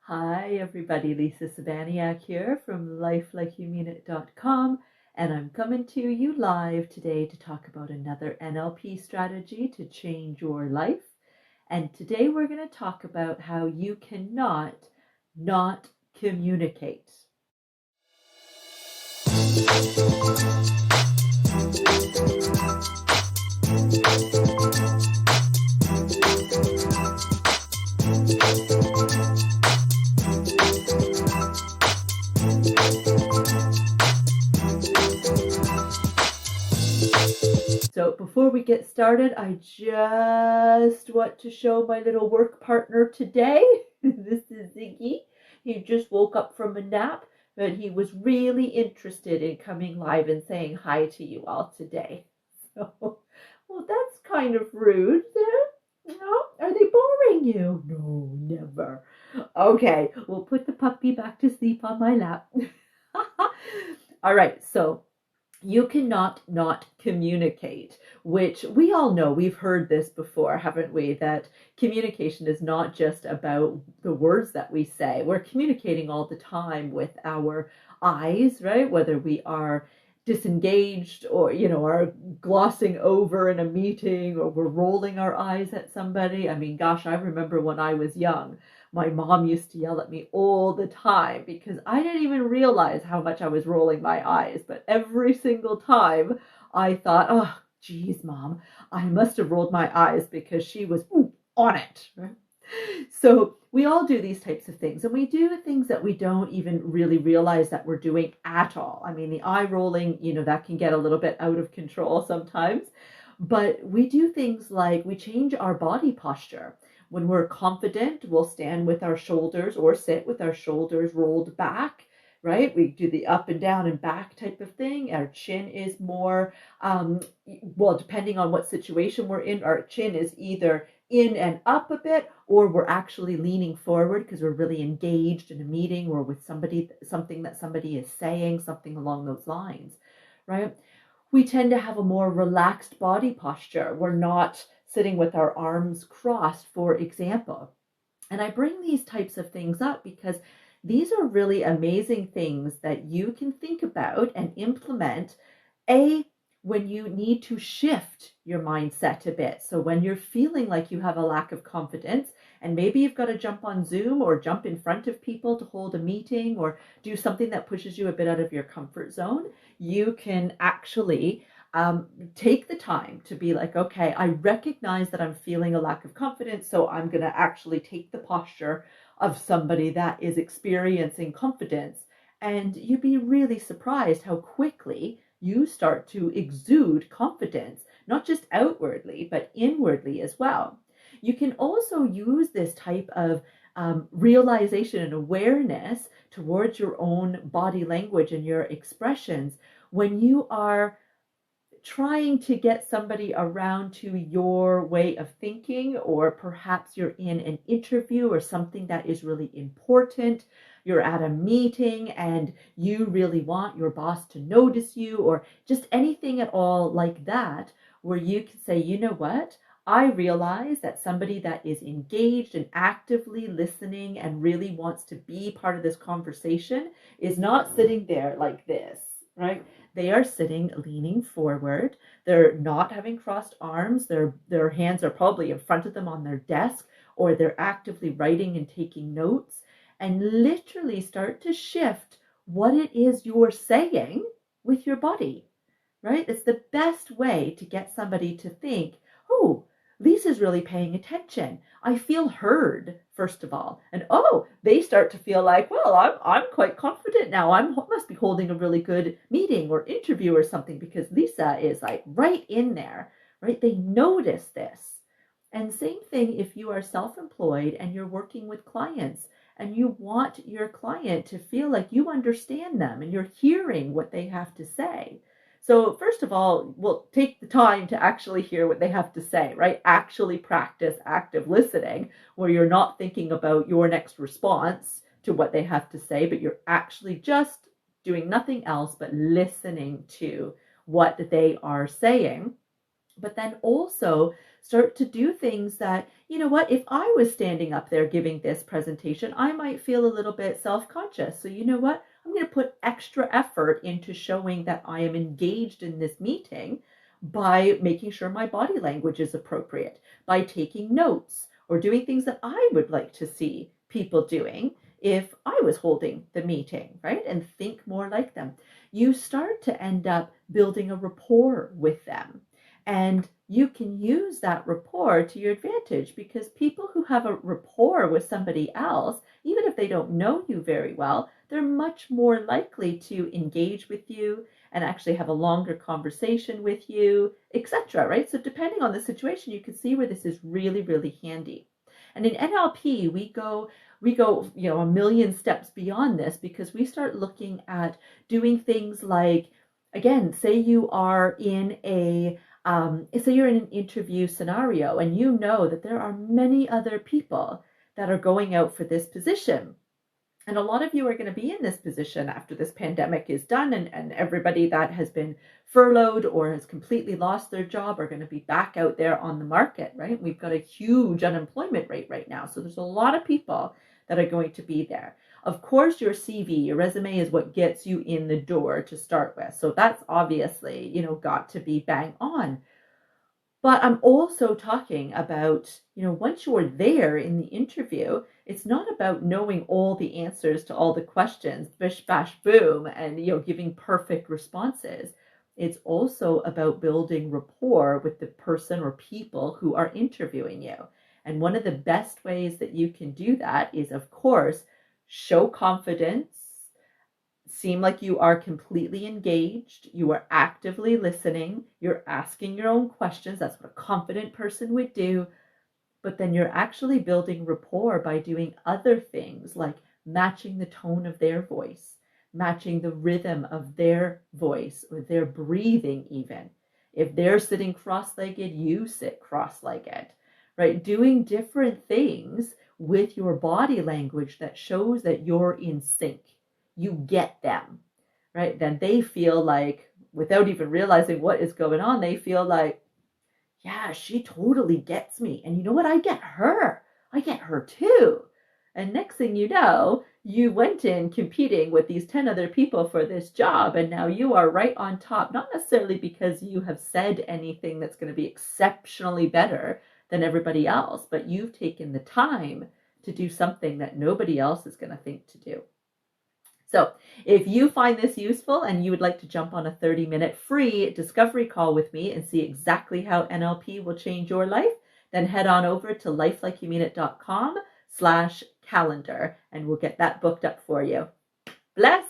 Hi, everybody. Lisa Sabaniak here from lifelikeyoumeanit.com, and I'm coming to you live today to talk about another NLP strategy to change your life. And today we're going to talk about how you cannot not communicate. So before we get started, I just want to show my little work partner today. This is Ziggy. He just woke up from a nap, but he was really interested in coming live and saying hi to you all today. So, well, that's kind of rude there. No, are they boring you? No, never. Okay, we'll put the puppy back to sleep on my lap. All right, so you cannot not communicate, which we all know. We've heard this before, haven't we? That communication is not just about the words that we say. We're communicating all the time with our eyes, right? Whether we are disengaged or, are glossing over in a meeting, or we're rolling our eyes at somebody. I mean, gosh, I remember when I was young, my mom used to yell at me all the time because I didn't even realize how much I was rolling my eyes. But every single time I thought, oh, geez, Mom, I must have rolled my eyes because she was on it. Right? So we all do these types of things, and we do things that we don't even really realize that we're doing at all. I mean, the eye rolling, that can get a little bit out of control sometimes. But we do things like we change our body posture. When we're confident, we'll stand with our shoulders or sit with our shoulders rolled back, right? We do the up and down and back type of thing. Our chin is more, well, depending on what situation we're in, our chin is either in and up a bit, or we're actually leaning forward because we're really engaged in a meeting or with somebody, something that somebody is saying, something along those lines, right? We tend to have a more relaxed body posture. We're not sitting with our arms crossed, for example. And I bring these types of things up because these are really amazing things that you can think about and implement, when you need to shift your mindset a bit. So when you're feeling like you have a lack of confidence, and maybe you've got to jump on Zoom or jump in front of people to hold a meeting or do something that pushes you a bit out of your comfort zone, you can actually take the time to be like, okay, I recognize that I'm feeling a lack of confidence, so I'm going to actually take the posture of somebody that is experiencing confidence. And you'd be really surprised how quickly you start to exude confidence, not just outwardly, but inwardly as well. You can also use this type of realization and awareness towards your own body language and your expressions when you are trying to get somebody around to your way of thinking, or perhaps you're in an interview or something that is really important. You're at a meeting and you really want your boss to notice you, or just anything at all like that, where you can say, you know what? I realize that somebody that is engaged and actively listening and really wants to be part of this conversation is not sitting there like this, right? They are sitting leaning forward. They're not having crossed arms. Their hands are probably in front of them on their desk, or they're actively writing and taking notes. And literally start to shift what it is you're saying with your body, right? It's the best way to get somebody to think, oh, Lisa's really paying attention. I feel heard, first of all. And oh, they start to feel like, well, I'm quite confident now. I must be holding a really good meeting or interview or something because Lisa is like right in there, right? They notice this. And same thing if you are self-employed and you're working with clients and you want your client to feel like you understand them and you're hearing what they have to say. So first of all, we'll take the time to actually hear what they have to say, right? Actually practice active listening, where you're not thinking about your next response to what they have to say, but you're actually just doing nothing else but listening to what they are saying. But then also Start to do things that, you know what, if I was standing up there giving this presentation, I might feel a little bit self-conscious. So you know what, I'm going to put extra effort into showing that I am engaged in this meeting by making sure my body language is appropriate, by taking notes or doing things that I would like to see people doing if I was holding the meeting, right? And think more like them. You start to end up building a rapport with them. And you can use that rapport to your advantage, because people who have a rapport with somebody else, even if they don't know you very well, they're much more likely to engage with you and actually have a longer conversation with you, etc. Right? So depending on the situation, you can see where this is really, really handy. And in NLP, we go, a million steps beyond this, because we start looking at doing things like, again, say you are in say you're in an interview scenario and you know that there are many other people that are going out for this position. And a lot of you are going to be in this position after this pandemic is done, and everybody that has been furloughed or has completely lost their job are going to be back out there on the market, right? We've got a huge unemployment rate right now. So there's a lot of people that are going to be there. Of course, your CV, your resume is what gets you in the door to start with. So that's obviously, got to be bang on. But I'm also talking about, once you're there in the interview, it's not about knowing all the answers to all the questions, bish, bash, boom, and, giving perfect responses. It's also about building rapport with the person or people who are interviewing you. And one of the best ways that you can do that is, of course, show confidence, seem like you are completely engaged, you are actively listening, you're asking your own questions. That's what a confident person would do. But then you're actually building rapport by doing other things like matching the tone of their voice, matching the rhythm of their voice or their breathing even. If they're sitting cross-legged, you sit cross-legged, right? Doing different things with your body language that shows that you're in sync. You get them, right? Then they feel like, without even realizing what is going on, they feel like, yeah, she totally gets me. And you know what? I get her. I get her too. And next thing you know, you went in competing with these 10 other people for this job. And now you are right on top, not necessarily because you have said anything that's going to be exceptionally better than everybody else, but you've taken the time to do something that nobody else is going to think to do. So if you find this useful and you would like to jump on a 30-minute free discovery call with me and see exactly how NLP will change your life, then head on over to lifelikeyoumeanit.com/calendar and we'll get that booked up for you. Bless.